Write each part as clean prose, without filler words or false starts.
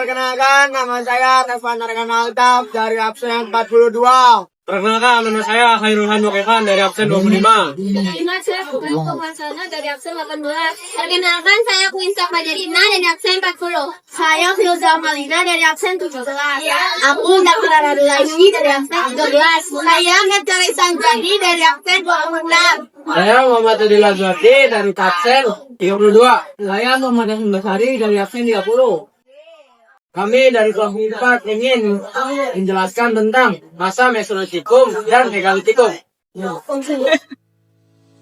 Perkenalkan, nama saya Revan Arkanaltaf dari absen 42. Perkenalkan, nama saya Khairul Hanwakehan dari absen 25. Perkenalkan, saya Putri Komasana dari absen 18. Perkenalkan, saya Quinta Fajarina dari absen 40. Saya Filza Malina dari absen 17. Aku Daftar Radulaini dari absen 13. Saya Metari Sanjani dari absen 26. Saya Muhammad Adil Azwati dari absen 32. Saya Muhammad Hasan Basari dari absen 30. Kami dari kelompok 4 ingin menjelaskan tentang masa Mesolitikum dan Megalitikum.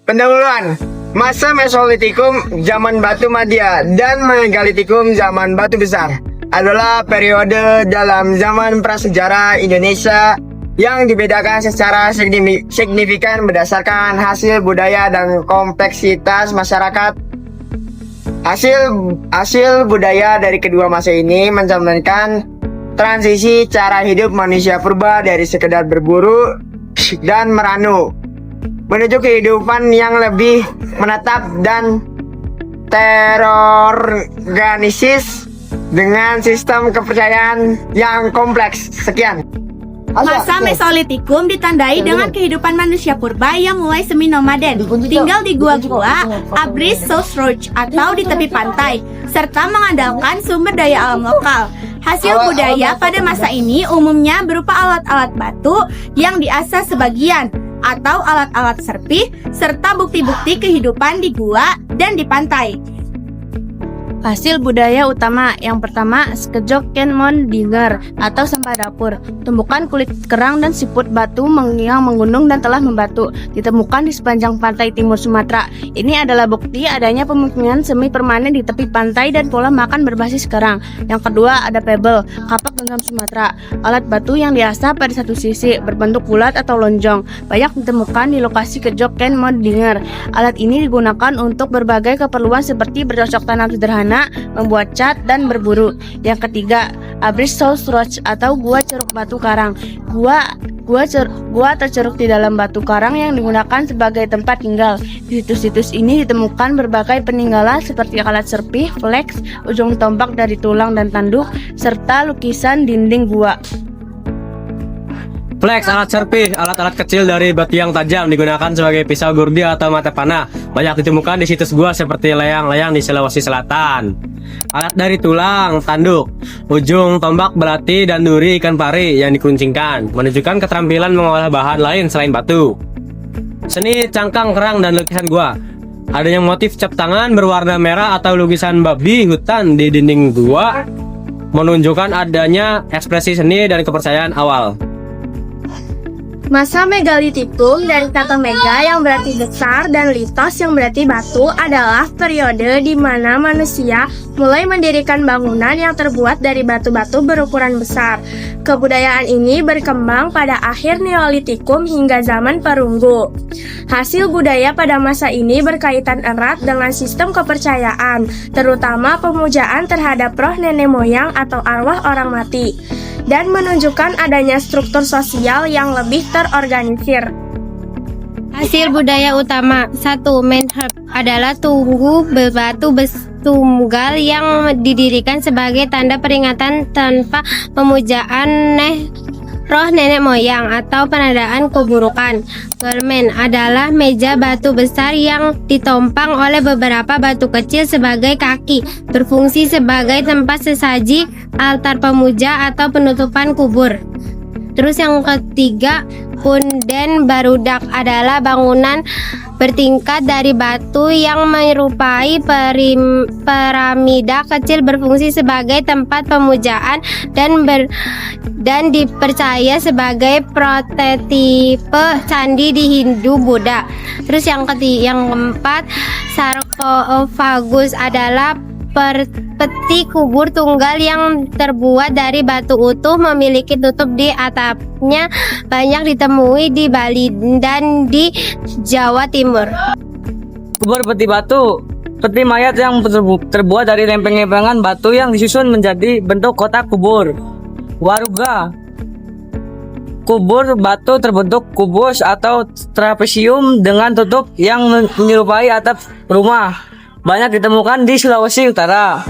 Pendahuluan, masa Mesolitikum zaman batu Madya dan Megalitikum zaman batu besar adalah periode dalam zaman prasejarah Indonesia yang dibedakan secara signifikan berdasarkan hasil budaya dan kompleksitas masyarakat. Hasil budaya dari kedua masa ini mencerminkan transisi cara hidup manusia purba dari sekedar berburu dan meranu menuju kehidupan yang lebih menetap dan terorganisis dengan sistem kepercayaan yang kompleks. Sekian. Masa Mesolitikum ditandai dengan kehidupan manusia purba yang mulai semi-nomaden, tinggal di gua-gua, abris, roach atau di tepi pantai, serta mengandalkan sumber daya alam lokal. Hasil budaya pada masa ini umumnya berupa alat-alat batu yang diasah sebagian, atau alat-alat serpih, serta bukti-bukti kehidupan di gua dan di pantai. Hasil budaya utama yang pertama, skejok kenmon dinger atau sampah dapur, tumbukan kulit kerang dan siput batu yang menggunung dan telah membatu, ditemukan di sepanjang pantai timur Sumatera. Ini adalah bukti adanya pemukiman semi permanen di tepi pantai dan pola makan berbasis kerang. Yang kedua ada pebble, kapak genggam Sumatera, alat batu yang diasah pada satu sisi, berbentuk bulat atau lonjong, banyak ditemukan di lokasi kejok kenmon dinger. Alat ini digunakan untuk berbagai keperluan seperti bercocok tanam sederhana, membuat cat dan berburu. Yang ketiga, abris roach atau gua ceruk batu karang. Gua terceruk di dalam batu karang yang digunakan sebagai tempat tinggal. Di situs-situs ini ditemukan berbagai peninggalan seperti alat serpih, flex, ujung tombak dari tulang dan tanduk, serta lukisan dinding gua. Flex, alat serpih, alat-alat kecil dari batu yang tajam digunakan sebagai pisau gurdi atau mata panah. Banyak ditemukan di situs gua seperti layang-layang di Sulawesi Selatan. Alat dari tulang, tanduk, ujung tombak belati dan duri ikan pari yang dikuncingkan, menunjukkan keterampilan mengolah bahan lain selain batu. Seni cangkang kerang dan lukisan gua. Adanya motif cap tangan berwarna merah atau lukisan babi hutan di dinding gua menunjukkan adanya ekspresi seni dan kepercayaan awal. Masa Megalitikum dari kata mega yang berarti besar dan litos yang berarti batu adalah periode di mana manusia mulai mendirikan bangunan yang terbuat dari batu-batu berukuran besar. Kebudayaan ini berkembang pada akhir Neolitikum hingga zaman Perunggu. Hasil budaya pada masa ini berkaitan erat dengan sistem kepercayaan, terutama pemujaan terhadap roh nenek moyang atau arwah orang mati, dan menunjukkan adanya struktur sosial yang lebih terorganisir. Hasil budaya utama 1. Menhub adalah tugu berbatu tunggal yang didirikan sebagai tanda peringatan tanpa pemujaan roh nenek moyang atau penandaan keburukan. Dolmen adalah meja batu besar yang ditompang oleh beberapa batu kecil sebagai kaki, berfungsi sebagai tempat sesaji, altar pemuja atau penutupan kubur. Terus yang ketiga, punden barudak adalah bangunan bertingkat dari batu yang menyerupai piramida kecil, berfungsi sebagai tempat pemujaan dan dipercaya sebagai prototipe candi di Hindu Buddha. Terus yang keempat, sarkofagus adalah peti kubur tunggal yang terbuat dari batu utuh, memiliki tutup di atapnya, banyak ditemui di Bali dan di Jawa Timur. Kubur peti batu, peti mayat yang terbuat dari lempeng-lempengan batu yang disusun menjadi bentuk kotak kubur. Waruga, kubur batu terbentuk kubus atau trapesium dengan tutup yang menyerupai atap rumah, banyak ditemukan di Sulawesi Utara.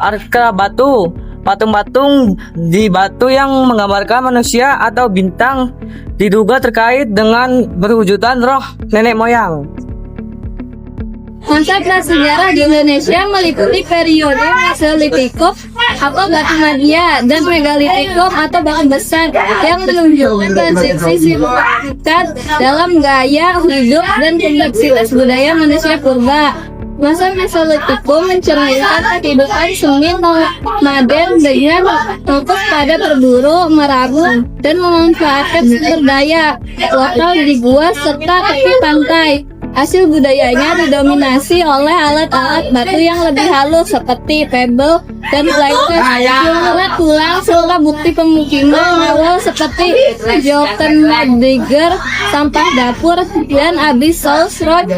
arka batu. Patung-patung di batu yang menggambarkan manusia atau bintang diduga terkait dengan berwujudan roh nenek moyang. Masa prasejarah di Indonesia meliputi periode Mesolitikum atau batu Madia dan Megalitikum atau batu besar yang menunjukkan transisi signifikan dalam gaya hidup dan kompleksitas budaya manusia purba. Masa Mesolitikum mencerminkan kehidupan semi nomaden dengan fokus pada berburu, merabung, dan memanfaatkan sumber daya lokal di gua serta tepi pantai. Hasil budayanya didominasi oleh alat-alat batu yang lebih halus seperti pebble dan plankton, jumlah tulang serta bukti pemukiman awal seperti Joken Digger, sampah dapur, dan Abyss Souls Road,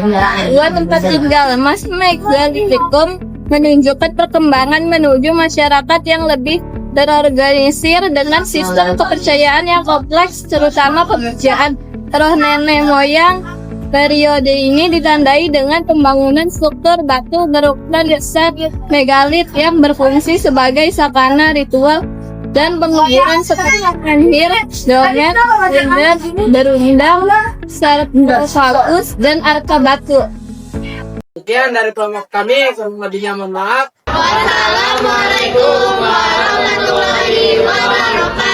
dua tempat tinggal. Mas Megalitikum menunjukkan perkembangan menuju masyarakat yang lebih terorganisir dengan sistem kepercayaan yang kompleks, terutama kepercayaan roh nenek moyang. Periode ini ditandai dengan pembangunan struktur batu berukuran besar megalit yang berfungsi sebagai sakana ritual dan penguburan seperti anhir, donget, dan berundang, sarkofagus, dan arka batu. Sekian dari kelompok kami, lebihnya mohon maaf. Wassalamualaikum warahmatullahi wabarakatuh.